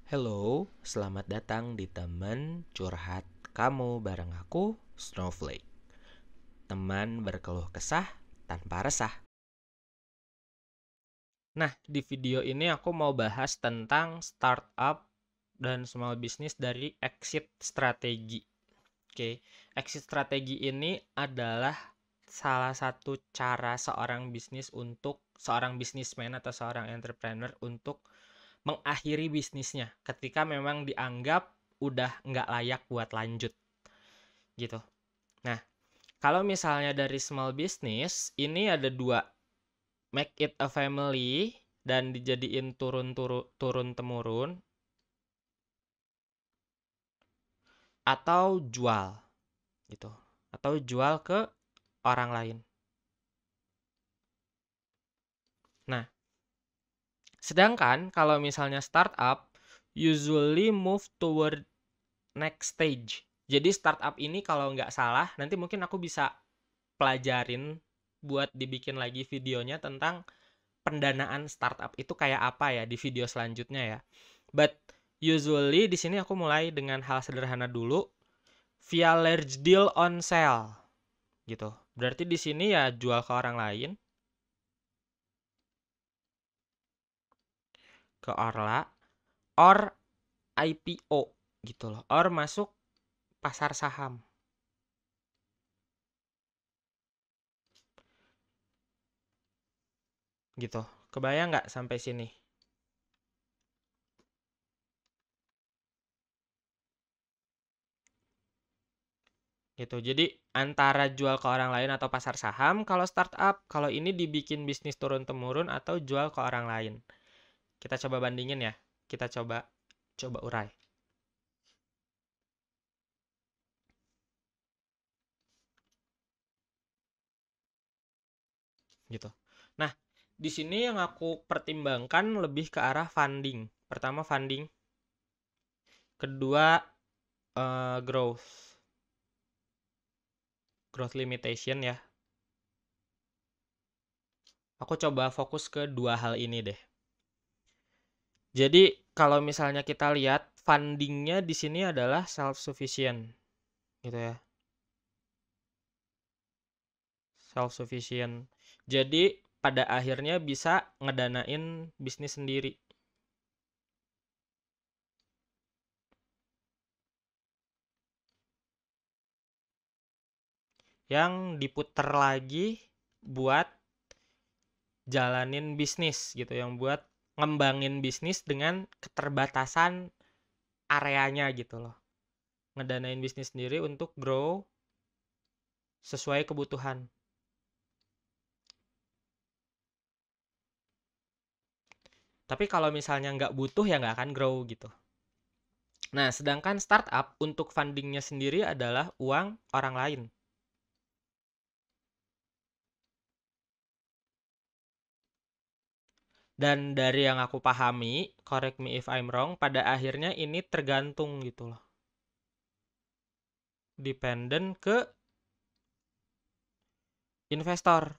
Hello, selamat datang di teman curhat kamu bareng aku, Snowflake. Teman berkeluh kesah tanpa resah. Nah, di video ini aku mau bahas tentang startup dan small business dari exit strategi. Oke, exit strategi ini adalah salah satu cara seorang businessman atau seorang entrepreneur untuk mengakhiri bisnisnya ketika memang dianggap udah nggak layak buat lanjut gitu. Nah, kalau misalnya dari small business ini ada dua, make it a family dan dijadiin turun temurun, atau jual gitu, atau jual ke orang lain. Nah, sedangkan kalau misalnya startup usually move toward next stage. Jadi startup ini kalau nggak salah, nanti mungkin aku bisa pelajarin buat dibikin lagi videonya tentang pendanaan startup itu kayak apa ya di video selanjutnya ya. But usually di sini aku mulai dengan hal sederhana dulu, via large deal on sale gitu. Berarti di sini ya jual ke orang lain, ke Orla, or IPO gitu loh, or masuk pasar saham gitu. Kebayang nggak sampai sini? Gitu. Jadi antara jual ke orang lain atau pasar saham kalau startup, kalau ini dibikin bisnis turun temurun atau jual ke orang lain. Kita coba bandingin ya. Kita coba urai. Gitu. Nah, di sini yang aku pertimbangkan lebih ke arah funding. Pertama funding, kedua growth limitation ya. Aku coba fokus ke dua hal ini deh. Jadi kalau misalnya kita lihat fundingnya di sini adalah self sufficient, gitu ya. Self sufficient. Jadi pada akhirnya bisa ngedanain bisnis sendiri. Yang diputer lagi buat jalanin bisnis gitu, yang buat ngembangin bisnis dengan keterbatasan areanya gitu loh. Ngedanain bisnis sendiri untuk grow sesuai kebutuhan. Tapi kalau misalnya nggak butuh ya nggak akan grow gitu. Nah, sedangkan startup untuk fundingnya sendiri adalah uang orang lain. Dan dari yang aku pahami, correct me if I'm wrong, pada akhirnya ini tergantung gitu loh. Dependent ke investor.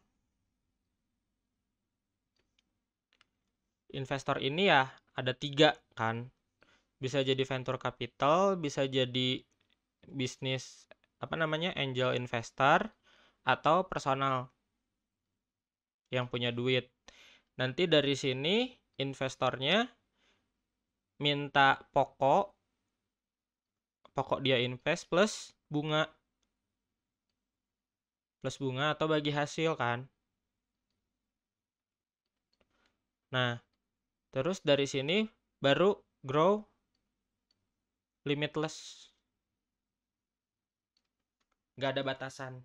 Investor ini ya ada 3 kan. Bisa jadi venture capital, bisa jadi bisnis angel investor, atau personal yang punya duit. Nanti dari sini investornya minta pokok dia invest plus bunga atau bagi hasil kan. Nah, terus dari sini baru grow limitless, nggak ada batasan.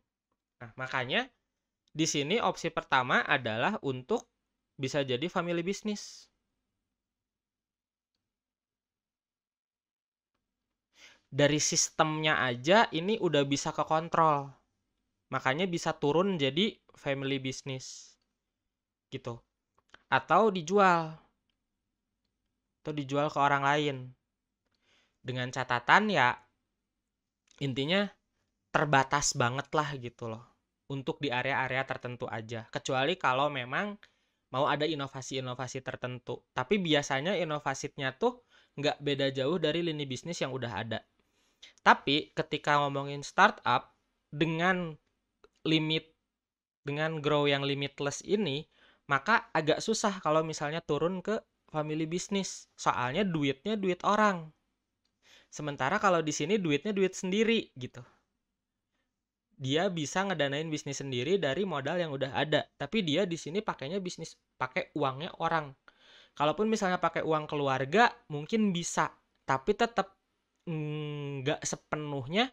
Nah, makanya di sini opsi pertama adalah untuk bisa jadi family business. Dari sistemnya aja ini udah bisa ke kontrol. Makanya bisa turun jadi family business. Gitu. Atau dijual. Atau dijual ke orang lain. Dengan catatan ya intinya terbatas banget lah gitu loh. Untuk di area-area tertentu aja. Kecuali kalau memang mau ada inovasi-inovasi tertentu. Tapi biasanya inovasinya tuh nggak beda jauh dari lini bisnis yang udah ada. Tapi ketika ngomongin startup dengan grow yang limitless ini, maka agak susah kalau misalnya turun ke family business. Soalnya duitnya duit orang. Sementara kalau di sini duitnya duit sendiri gitu. Dia bisa ngedanain bisnis sendiri dari modal yang udah ada, tapi dia di sini pakainya bisnis pakai uangnya orang. Kalaupun misalnya pakai uang keluarga mungkin bisa, tapi tetap nggak sepenuhnya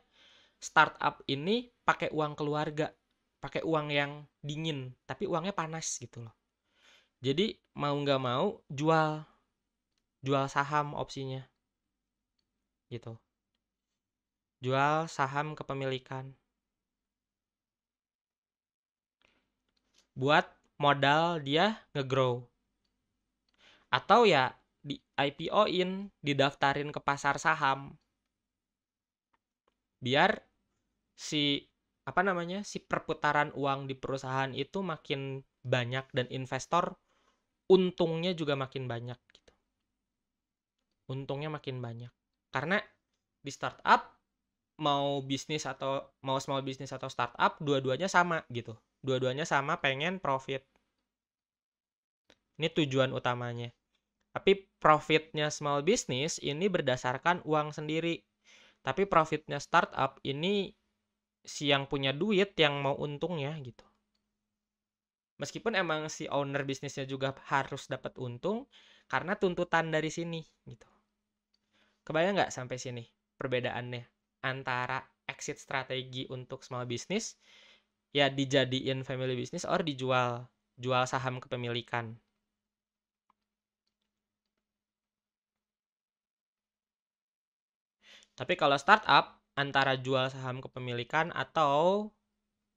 startup ini pakai uang keluarga, pakai uang yang dingin, tapi uangnya panas gitu loh. Jadi mau nggak mau jual saham opsinya gitu, jual saham kepemilikan buat modal dia ngegrow, atau ya di IPO-in, didaftarin ke pasar saham biar si si perputaran uang di perusahaan itu makin banyak dan investor untungnya juga makin banyak gitu. Untungnya makin banyak. Karena di startup mau bisnis atau mau small business atau startup dua-duanya sama gitu. Dua-duanya sama pengen profit. Ini tujuan utamanya. Tapi profitnya small business ini berdasarkan uang sendiri. Tapi profitnya startup ini si yang punya duit yang mau untungnya gitu. Meskipun emang si owner bisnisnya juga harus dapat untung karena tuntutan dari sini gitu. Kebayang nggak sampai sini perbedaannya antara exit strategi untuk small business ya dijadiin family business or jual saham kepemilikan. Tapi kalau startup antara jual saham kepemilikan atau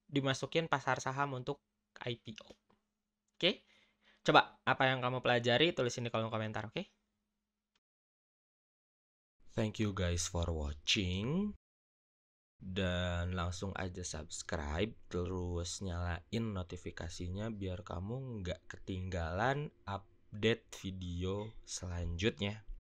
dimasukin pasar saham untuk IPO. Oke? Coba apa yang kamu pelajari tulisin di kolom komentar, oke? Thank you guys for watching. Dan langsung aja subscribe, terus nyalain notifikasinya biar kamu nggak ketinggalan update video selanjutnya.